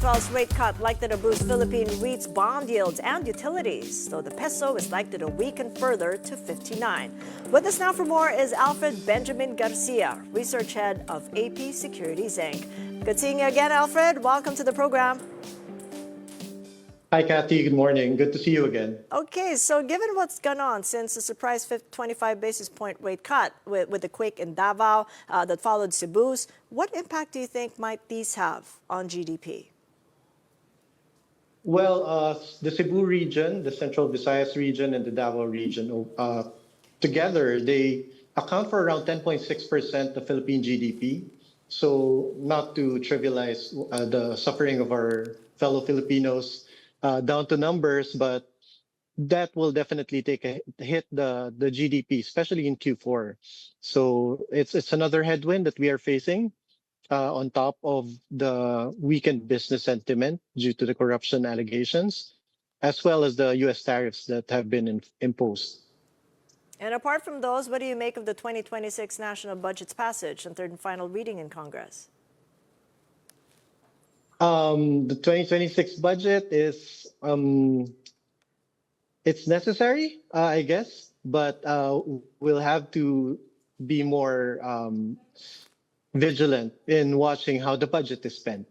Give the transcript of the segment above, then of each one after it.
as well as rate cut likely to boost Philippine REITs bond yields and utilities, though the peso is likely to weaken further to 59. With us now for more is Alfred Benjamin Garcia, research head of AP Securities, Inc. Good seeing you again, Alfred. Welcome to the program. Hi, Kathy. Good morning. Good to see you again. Okay, so given what's gone on since the surprise 25 basis point rate cut with the quake in Davao that followed Cebu's, what impact do you think might these have on GDP? Well, the Cebu region, the Central Visayas region, and the Davao region, together, they account for around 10.6% of Philippine GDP. So not to trivialize the suffering of our fellow Filipinos, down to numbers, but that will definitely take a hit the GDP, especially in Q4. So it's another headwind that we are facing on top of the weakened business sentiment due to the corruption allegations, as well as the U.S. tariffs that have been imposed. And apart from those, what do you make of the 2026 national budget's passage and third and final reading in Congress? The 2026 budget is it's necessary, I guess, but we'll have to be more vigilant in watching how the budget is spent.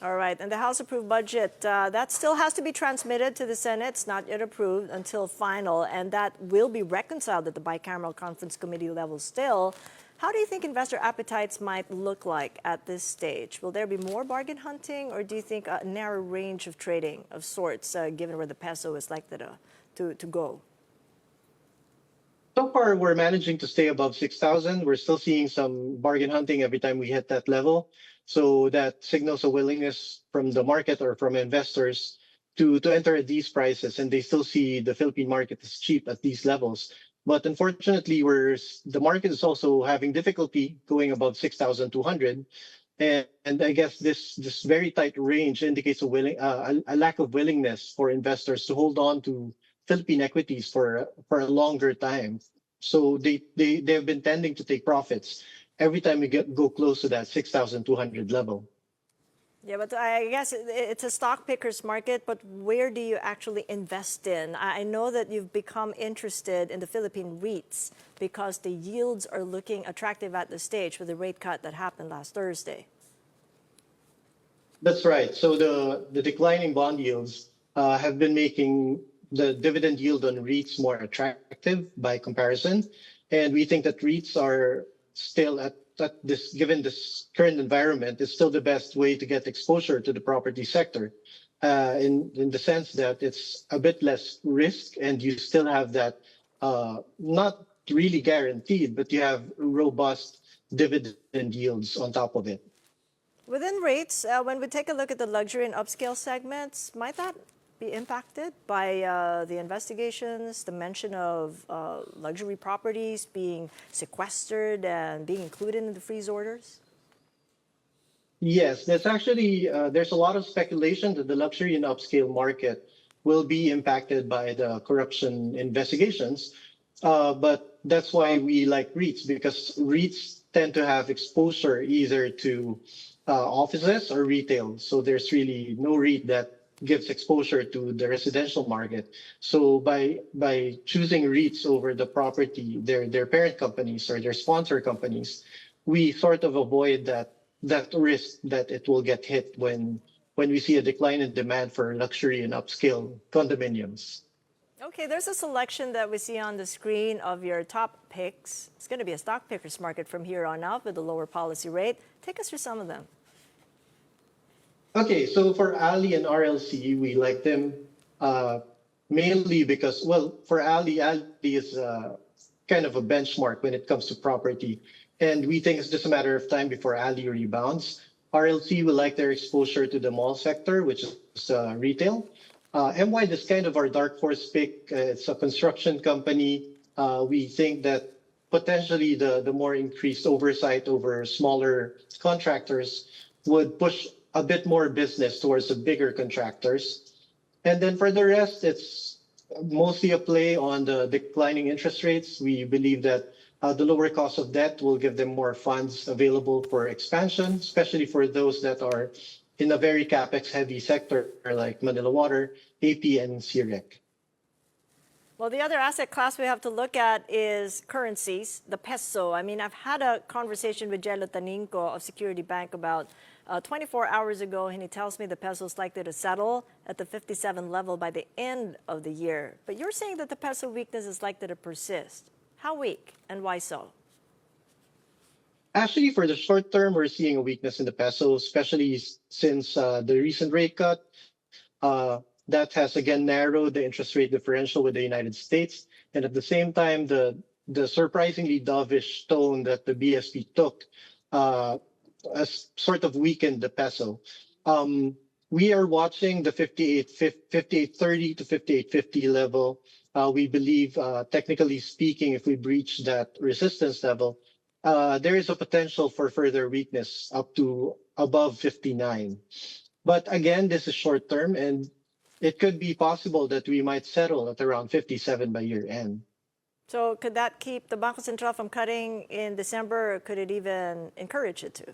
All right, and the House-approved budget, that still has to be transmitted to the Senate. It's not yet approved until final, and that will be reconciled at the bicameral conference committee level still. How do you think investor appetites might look like at this stage? Will there be more bargain hunting, or do you think a narrow range of trading of sorts, given where the peso is likely to go? So far, we're managing to stay above 6,000. We're still seeing some bargain hunting every time we hit that level. So that signals a willingness from the market or from investors to enter at these prices, and they still see the Philippine market as cheap at these levels. But unfortunately, the market is also having difficulty going above 6,200. And I guess this very tight range indicates a lack of willingness for investors to hold on to Philippine equities for a longer time. So they have been tending to take profits every time we go close to that 6,200 level. Yeah, but I guess it's a stock picker's market, but where do you actually invest in? I know that you've become interested in the Philippine REITs because the yields are looking attractive at this stage with the rate cut that happened last Thursday. That's right. So the declining bond yields have been making the dividend yield on REITs more attractive by comparison. And we think that REITs are still given this current environment, is still the best way to get exposure to the property sector, in the sense that it's a bit less risk, and you still have that not really guaranteed, but you have robust dividend yields on top of it. Within rates, when we take a look at the luxury and upscale segments, might that be impacted by the investigations, the mention of luxury properties being sequestered and being included in the freeze orders? Yes, there's a lot of speculation that the luxury and upscale market will be impacted by the corruption investigations. But that's why we like REITs, because REITs tend to have exposure either to offices or retail. So there's really no REIT that gives exposure to the residential market. So by choosing REITs over the property, their parent companies or their sponsor companies, we sort of avoid that risk that it will get hit when we see a decline in demand for luxury and upscale condominiums. Okay, there's a selection that we see on the screen of your top picks. It's going to be a stock picker's market from here on out with a lower policy rate. Take us through some of them. Okay, so for Ali and RLC, we like them mainly because, well, for Ali is kind of a benchmark when it comes to property. And we think it's just a matter of time before Ali rebounds. RLC will like their exposure to the mall sector, which is retail. MY is kind of our dark horse pick. It's a construction company. We think that potentially the more increased oversight over smaller contractors would push a bit more business towards the bigger contractors. And then for the rest, it's mostly a play on the declining interest rates. We believe that The lower cost of debt will give them more funds available for expansion, especially for those that are in a very capex heavy sector like Manila Water, AP, and CIREC. Well, the other asset class we have to look at is currencies, the peso. I mean, I've had a conversation with Jello Taninco of Security Bank about 24 hours ago, and he tells me the peso is likely to settle at the 57 level by the end of the year. But you're saying that the peso weakness is likely to persist. How weak and why so? Actually, for the short term, we're seeing a weakness in the peso, especially since the recent rate cut. That has again narrowed the interest rate differential with the United States. And at the same time, the surprisingly dovish tone that the BSP took has sort of weakened the peso. We are watching the 58.30 to 58.50 level. We believe, technically speaking, if we breach that resistance level, there is a potential for further weakness up to above 59. But again, this is short term, and it could be possible that we might settle at around 57 by year end. So could that keep the Bangko Sentral from cutting in December, or could it even encourage it to?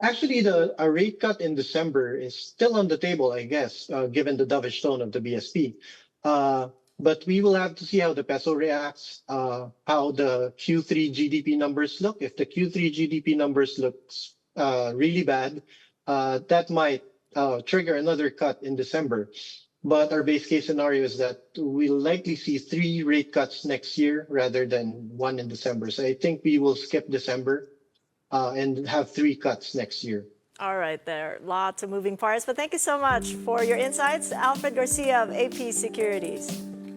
Actually, a rate cut in December is still on the table, I guess, given the dovish tone of the BSP. But we will have to see how the peso reacts, how the Q3 GDP numbers look. If the Q3 GDP numbers looks really bad, that might trigger another cut in December. But our base case scenario is that we'll likely see 3 rate cuts next year rather than 1 in December. So I think we will skip December and have 3 cuts next year. All right, there are lots of moving parts, but thank you so much for your insights. Alfred Garcia of AP Securities.